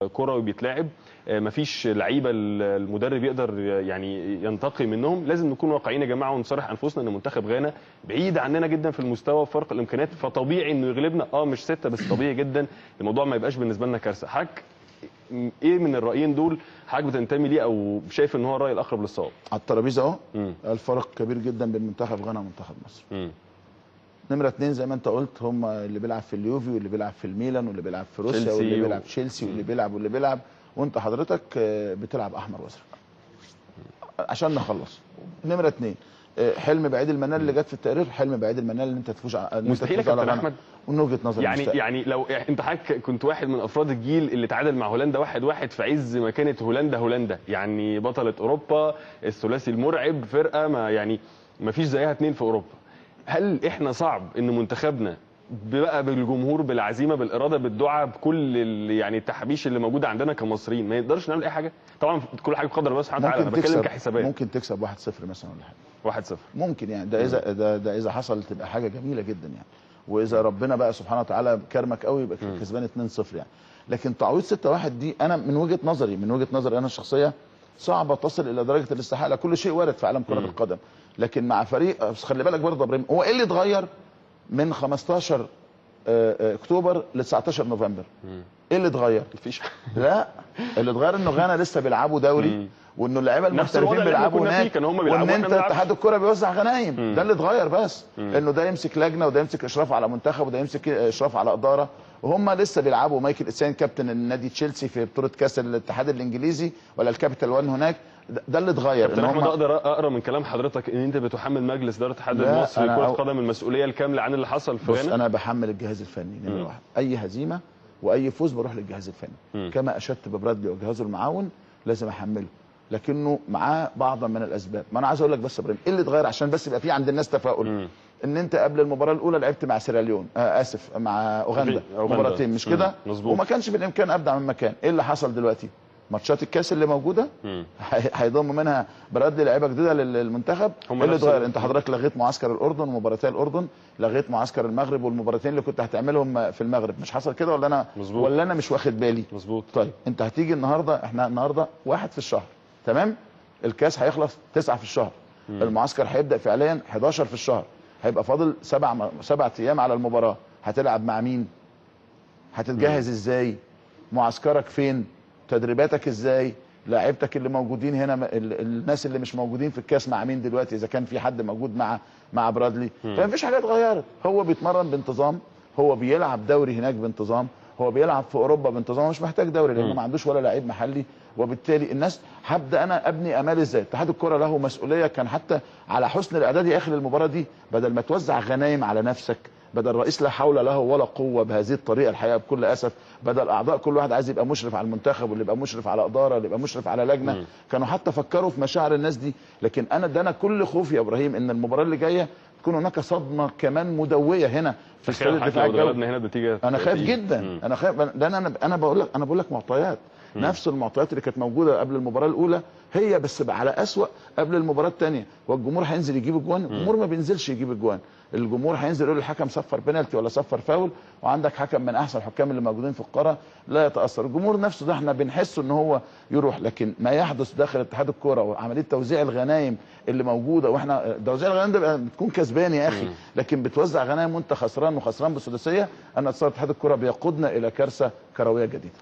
كروي بيتلعب، مفيش لعيبه المدرب يقدر يعني ينتقي منهم. لازم نكون واقعيين يا جماعه ونصارح انفسنا ان منتخب غانا بعيد عننا جدا في المستوى وفرق الامكانيات، فطبيعي انه يغلبنا. مش 6 بس طبيعي جدا الموضوع ما يبقاش بالنسبه لنا كارثه. حضرتك ايه من الرايين دول حضرتك بتنتمي ليه او شايف ان هو الراي الاقرب للصواب؟ على الترابيزه اهو الفرق كبير جدا بين منتخب غانا ومنتخب مصر. نمره 2 زي ما انت قلت، هم اللي بيلعب في اليوفي واللي بيلعب في الميلان واللي بيلعب في روسيا واللي بيلعب في تشيلسي واللي بيلعب وانت حضرتك بتلعب احمر وازرق. عشان نخلص، نمره 2 حلم بعيد المنال اللي جت في التقرير، حلم بعيد المنال ان انت تفوز مستحيل يا كابتن احمد من وجهه نظري. يعني لو انت حضرتك كنت واحد من افراد الجيل اللي تعادل مع هولندا 1-1 في عز ما كانت هولندا يعني بطله اوروبا، الثلاثي المرعب، فرقه ما فيش زيها 2 في اوروبا. هل احنا صعب ان منتخبنا بقى بالجمهور بالعزيمه بالاراده بالدعاء بكل يعني التحابيش اللي موجوده عندنا كمصريين ما نقدرش نعمل اي حاجه؟ طبعا كل حاجه بقدر الله سبحانه وتعالى، انا بتكلم كحسابات. ممكن تكسب 1-0 مثلا ولا حاجه، 1-0 ممكن يعني. ده اذا حصل تبقى حاجه جميله جدا يعني. واذا ربنا بقى سبحانه وتعالى كرمك قوي يبقى كسبان 2-0 يعني. لكن تعويض 6-1 دي انا من وجهه نظري انا الشخصيه صعبه تصل الى درجه الاستحاله. كل شيء وارد في عالم كره القدم، لكن مع فريق خلي بالك برضه يا ابراهيم، هو ايه اللي اتغير من 15 اكتوبر ل 19 نوفمبر؟ ايه اللي اتغير؟ مفيش. لا، اللي اتغير انه غانا لسه بيلعبوا دوري، وانه اللعيبه المحترفين بيلعبوا هناك، وان انت اتحاد الكره بيوزع غنايم. ده اللي اتغير بس. انه ده يمسك لجنه وده يمسك اشراف على منتخب وده يمسك اشراف على اداره، وهم لسه بيلعبوا. مايكل اسيان كابتن النادي تشيلسي في بطوله كاس الاتحاد الانجليزي ولا الكابيتال 1 هناك. ده اللي اتغير. كابتن احمد، اقدر اقرا من كلام حضرتك ان انت بتحمل مجلس اداره الاتحاد المصري لكره القدم المسؤوليه الكامله عن اللي حصل في غانا؟ انا بحمل الجهاز الفني نمره 1. اي هزيمه واي فوز بروح للجهاز الفني. كما اشدت ببرادلي وجهازه المعاون لازم احمله، لكنه معاه بعضا من الاسباب. ما انا عايز اقول لك بس يا ابراهيم ايه اللي اتغير عشان بس يبقى في عند الناس تفاؤل. ان انت قبل المباراه الاولى لعبت مع سيراليون، مع اوغندا مباراتين، مش كده؟ وما كانش بالامكان ابدع من مكان. ايه اللي حصل دلوقتي؟ ماتشات الكاس اللي موجوده هيضم منها برادلي لعيبه جديده للمنتخب. ايه اللي اتغير؟ انت حضرتك لغيت معسكر الاردن ومباراتي الاردن، لغيت معسكر المغرب والمباراتين اللي كنت هتعملهم في المغرب. مش حصل كده ولا انا ولا انا مش واخد بالي؟ مظبوط. طيب انت هتيجي النهارده، احنا النهارده 1 في الشهر، تمام؟ الكاس هيخلص 9 في الشهر. المعسكر هيبدا فعليا 11 في الشهر. هيبقى فاضل 7 ايام على المباراه. هتلعب مع مين؟ هتتجهز ازاي؟ معسكرك فين؟ تدريباتك ازاي؟ لاعيبتك اللي موجودين هنا، الناس اللي مش موجودين في الكاس مع مين دلوقتي اذا كان في حد موجود مع برادلي؟ فمفيش حاجه اتغيرت. هو بيتمرن بانتظام، هو بيلعب دوري هناك بانتظام، هو بيلعب في اوروبا بانتظام، مش محتاج دوري لانه ما عندوش ولا لعيب محلي. وبالتالي الناس هبدا انا ابني امال ازاي؟ اتحاد الكره له مسؤوليه، كان حتى على حسن الاعداد يا اخي للمباراه دي، بدل ما توزع غنايم على نفسك، بدل رئيس لا حول له ولا قوه بهذه الطريقه الحقيقه بكل اسف، بدل اعضاء كل واحد عايز يبقى مشرف على المنتخب واللي يبقى مشرف على اداره واللي يبقى مشرف على لجنه، كانوا حتى فكروا في مشاعر الناس دي. لكن انا كل خوفي يا ابراهيم ان المباراه اللي جايه تكون هناك صدمه كمان مدويه هنا في استاد الدفاع الجوي. انا خايف جدا. انا خايف لان انا بقول لك معطيات. نفس المعطيات اللي كانت موجوده قبل المباراه الاولى هي بس بقى على اسوأ قبل المباراه الثانيه. والجمهور هينزل يجيب اجوان؟ الجمهور ما بينزلش يجيب اجوان. الجمهور هينزل يقول للحكم صفر بينالتي ولا صفر فاول، وعندك حكم من احسن الحكام اللي موجودين في القاره لا يتاثر. الجمهور نفسه ده احنا بنحسه ان هو يروح. لكن ما يحدث داخل اتحاد الكوره وعمليه توزيع الغنايم اللي موجوده، واحنا توزيع الغنايم ده بتكون كسبان يا اخي، لكن بتوزع غنايم وانت خسران وخسران بالسداسيه. انا اتصور اتحاد الكوره بيقودنا الى كارثه كرويه جديده.